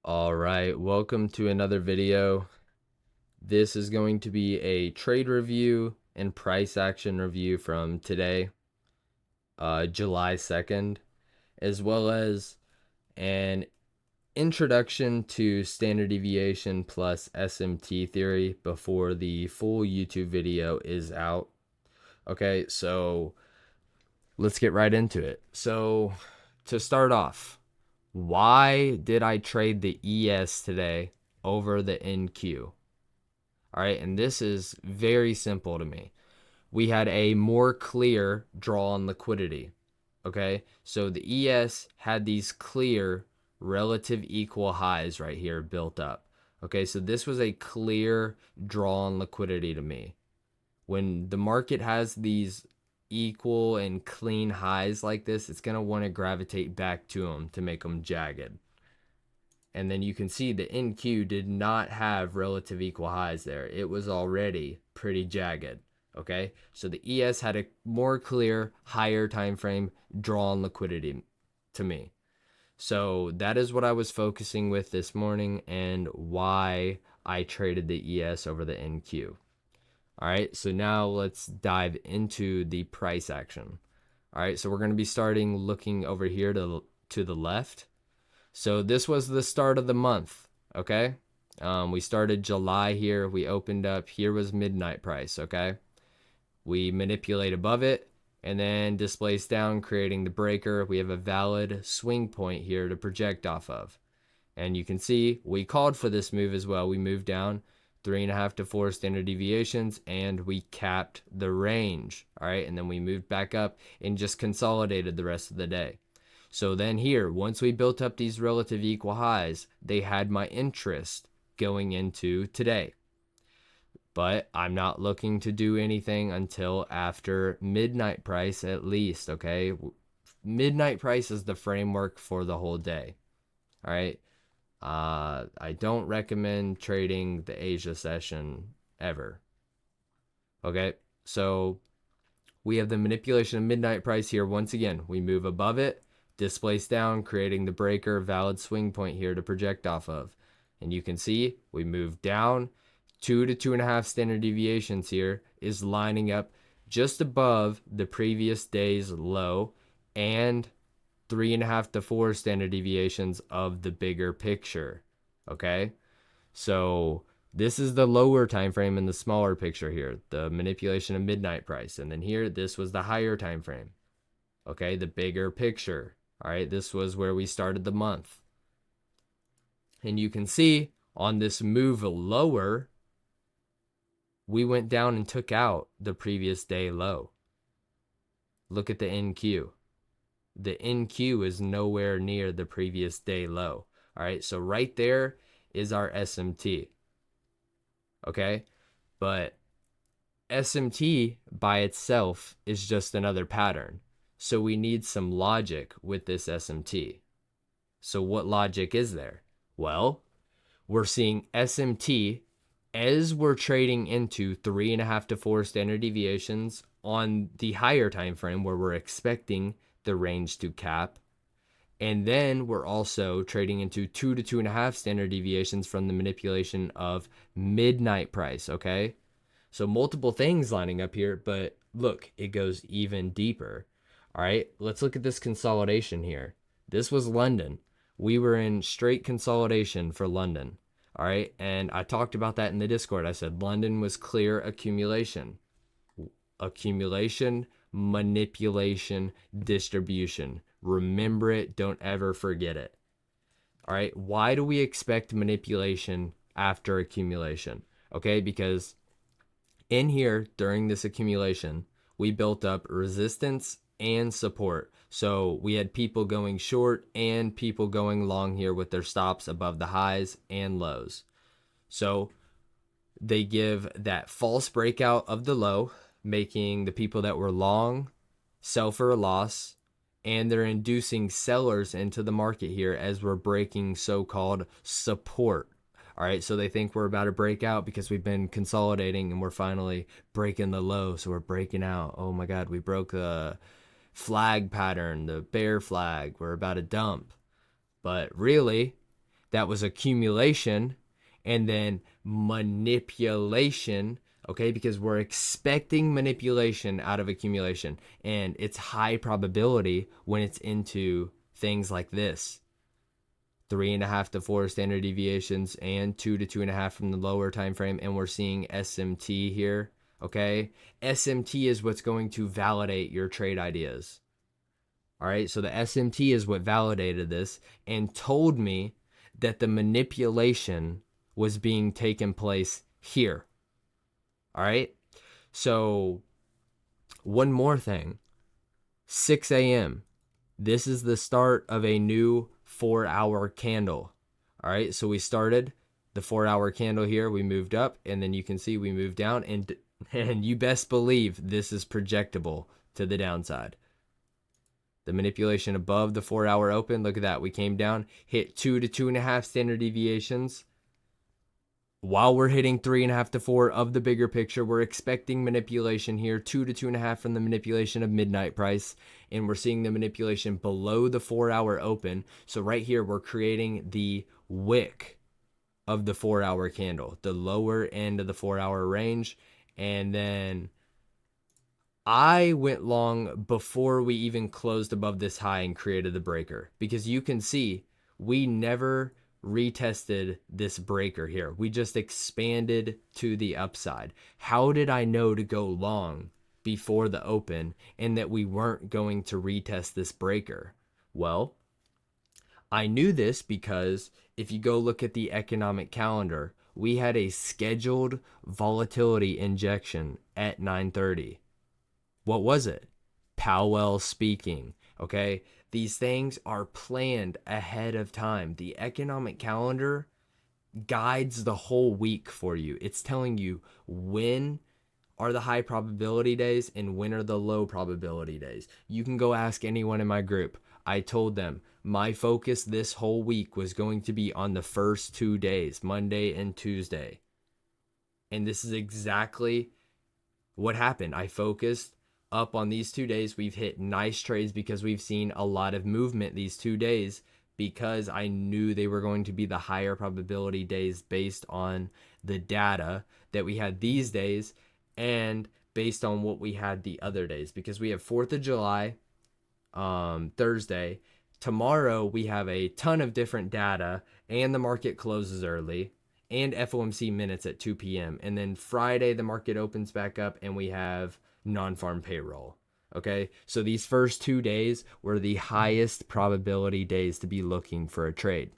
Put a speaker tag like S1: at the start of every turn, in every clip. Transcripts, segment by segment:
S1: All right, welcome to another video. This is going to be a trade review and price action review from today, July 2nd, as well as an introduction to standard deviation plus SMT theory before the full YouTube video is out. Okay, so let's get right into it. So, to start off, why did I trade the ES today over the NQ? All right, and this is very simple to me. We had a more clear draw on liquidity. Okay, so the ES had these clear relative equal highs right here built up. Okay, so this was a clear draw on liquidity to me. When the market has these equal and clean highs like this, it's going to want to gravitate back to them to make them jagged. And then you can see the NQ did not have relative equal highs there. It was already pretty jagged. Okay, so the ES had a more clear, higher time frame draw on liquidity to me. So that is what I was focusing with this morning and why I traded the ES over the NQ. All right, so now let's dive into the price action. All right, so we're going to be starting looking over here to the left. So this was the start of the month, okay? We started July here. We opened up. Here was midnight price, okay? We manipulate above it and then displace down, creating the breaker. We have a valid swing point here to project off of. And you can see we called for this move as well. We moved down 3.5 to 4 standard deviations and we capped the range, all right? And then we moved back up and just consolidated the rest of the day. So then here, once we built up these relative equal highs, they had my interest going into today. But I'm not looking to do anything until after midnight price at least, okay? Midnight price is the framework for the whole day, all right? I don't recommend trading the Asia session ever, okay? So we have the manipulation of midnight price here. Once again, we move above it, displace down, creating the breaker valid swing point here to project off of. And you can see we move down 2 to 2.5 standard deviations here is lining up just above the previous day's low and 3.5 to 4 standard deviations of the bigger picture. Okay, so this is the lower time frame in the smaller picture here, the manipulation of midnight price, and then here this was the higher time frame. Okay, the bigger picture. All right, this was where we started the month. And you can see on this move lower, we went down and took out the previous day low. Look at the NQ. The NQ is nowhere near the previous day low. All right, so right there is our SMT. Okay, but SMT by itself is just another pattern. So we need some logic with this SMT. So what logic is there? Well, we're seeing SMT as we're trading into 3.5 to 4 standard deviations on the higher time frame where we're expecting the range to cap. And then we're also trading into 2 to 2.5 standard deviations from the manipulation of midnight price, okay? So multiple things lining up here, but look, it goes even deeper. All right, let's look at this consolidation here. This was London. We were in straight consolidation for London. All right, and I talked about that in the Discord. I said London was clear accumulation. Accumulation, manipulation, distribution. Remember it. Don't ever forget it. All right, why do we expect manipulation after accumulation? Okay, because in here during this accumulation, we built up resistance and support. So we had people going short and people going long here with their stops above the highs and lows. So they give that false breakout of the low, making the people that were long sell for a loss, and they're inducing sellers into the market here as we're breaking so-called support. All right, so they think we're about to break out because we've been consolidating and we're finally breaking the low. So we're breaking out. Oh my God, we broke the flag pattern, the bear flag. We're about to dump. But really, that was accumulation, and then manipulation, okay, because we're expecting manipulation out of accumulation, and it's high probability when it's into things like this. 3.5 to 4 standard deviations and 2 to 2.5 from the lower time frame, and we're seeing SMT here. Okay, SMT is what's going to validate your trade ideas. All right, so the SMT is what validated this and told me that the manipulation was being taken place here. All right, so one more thing, 6 a.m. This is the start of a new 4-hour candle. All right, so we started the 4-hour candle here. We moved up, and then you can see we moved down, and you best believe this is projectable to the downside. The manipulation above the 4-hour open, look at that. We came down, hit 2 to 2.5 standard deviations. While we're hitting 3.5 to 4 of the bigger picture, we're expecting manipulation here, 2 to 2.5 from the manipulation of midnight price, and we're seeing the manipulation below the 4-hour open. So right here, we're creating the wick of the 4-hour candle, the lower end of the 4-hour range. And then I went long before we even closed above this high and created the breaker, because you can see we never retested this breaker here. We just expanded to the upside. How did I know to go long before the open and that we weren't going to retest this breaker? Well, I knew this because if you go look at the economic calendar, we had a scheduled volatility injection at 9:30. What was it? Powell speaking. Okay, these things are planned ahead of time. The economic calendar guides the whole week for you. It's telling you when are the high probability days and when are the low probability days. You can go ask anyone in my group. I told them my focus this whole week was going to be on the first 2 days, Monday and Tuesday. And this is exactly what happened. I focused up on these 2 days. We've hit nice trades because we've seen a lot of movement these 2 days, because I knew they were going to be the higher probability days based on the data that we had these days and based on what we had the other days, because we have 4th of July Thursday. Tomorrow we have a ton of different data and the market closes early, and FOMC minutes at 2 p.m. And then Friday the market opens back up and we have non-farm payroll. Okay, so these first 2 days were the highest probability days to be looking for a trade.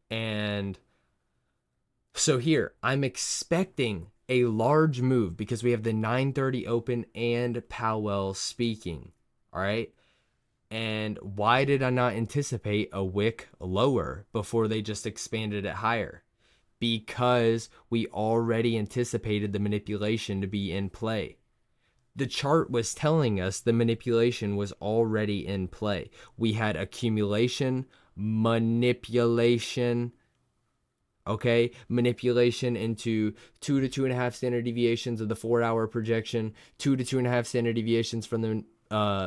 S1: And so here I'm expecting a large move because we have the 9:30 open and Powell speaking. All right, and why did I not anticipate a wick lower before they just expanded it higher? Because we already anticipated the manipulation to be in play. The chart was telling us the manipulation was already in play. We had accumulation, manipulation, okay? Manipulation into 2 to 2.5 standard deviations of the 4-hour projection, 2 to 2.5 standard deviations from the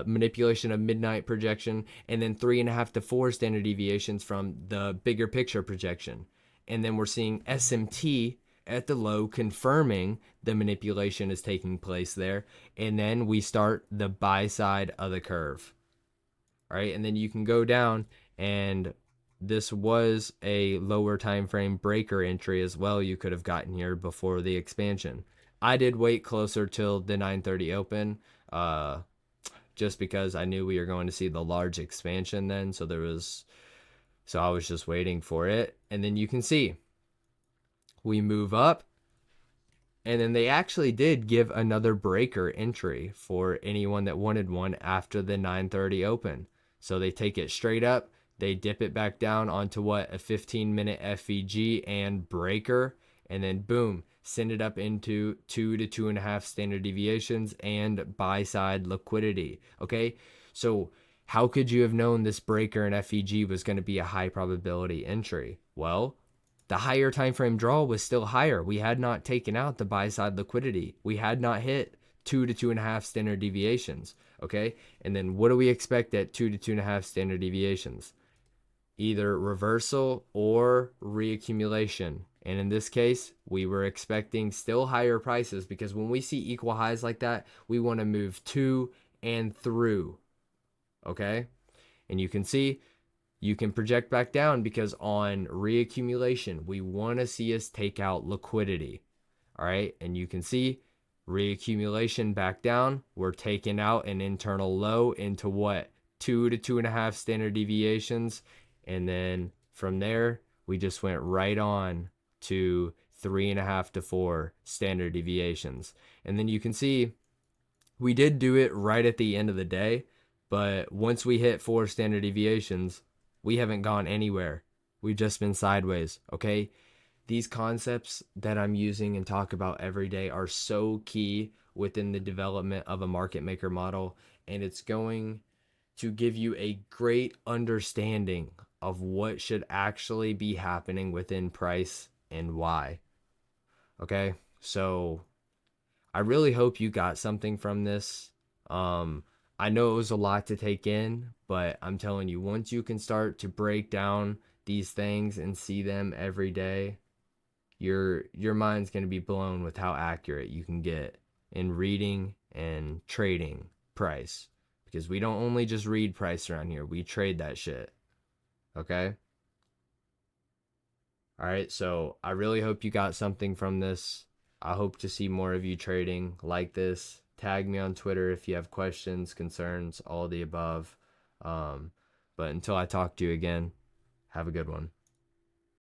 S1: manipulation of midnight projection, and then 3.5 to 4 standard deviations from the bigger picture projection. And then we're seeing SMT at the low confirming the manipulation is taking place there. And then we start the buy side of the curve. All right, and then you can go down, and this was a lower time frame breaker entry as well. You could have gotten here before the expansion. I did wait closer till the 9:30 open, just because I knew we were going to see the large expansion then. So I was just waiting for it. And then you can see we move up, and then they actually did give another breaker entry for anyone that wanted one after the 9:30 open. So they take it straight up, they dip it back down onto what, a 15-minute FVG and breaker, and then boom, send it up into 2 to 2.5 standard deviations and buy side liquidity. Okay, so how could you have known this breaker and FVG was going to be a high probability entry? Well, the higher time frame draw was still higher. We had not taken out the buy side liquidity. We had not hit 2 to 2.5 standard deviations. Okay, and then what do we expect at 2 to 2.5 standard deviations? either reversal or reaccumulation. And in this case, we were expecting still higher prices because when we see equal highs like that, we want to move to and through. Okay? And you can see you can project back down because on reaccumulation, we want to see us take out liquidity. All right. And you can see reaccumulation back down. We're taking out an internal low into what? 2 to 2.5 standard deviations. And then from there, we just went right on to 3.5 to 4 standard deviations. And then you can see we did do it right at the end of the day. But once we hit 4 standard deviations, we haven't gone anywhere. We've just been sideways, okay? These concepts that I'm using and talk about every day are so key within the development of a market maker model, and it's going to give you a great understanding of what should actually be happening within price and why. Okay? So I really hope you got something from this. I know it was a lot to take in, but I'm telling you, once you can start to break down these things and see them every day, your mind's going to be blown with how accurate you can get in reading and trading price. Because we don't only just read price around here, we trade that shit. Okay? All right, so I really hope you got something from this. I hope to see more of you trading like this. Tag me on Twitter if you have questions, concerns, all the above. But until I talk to you again, have a good one.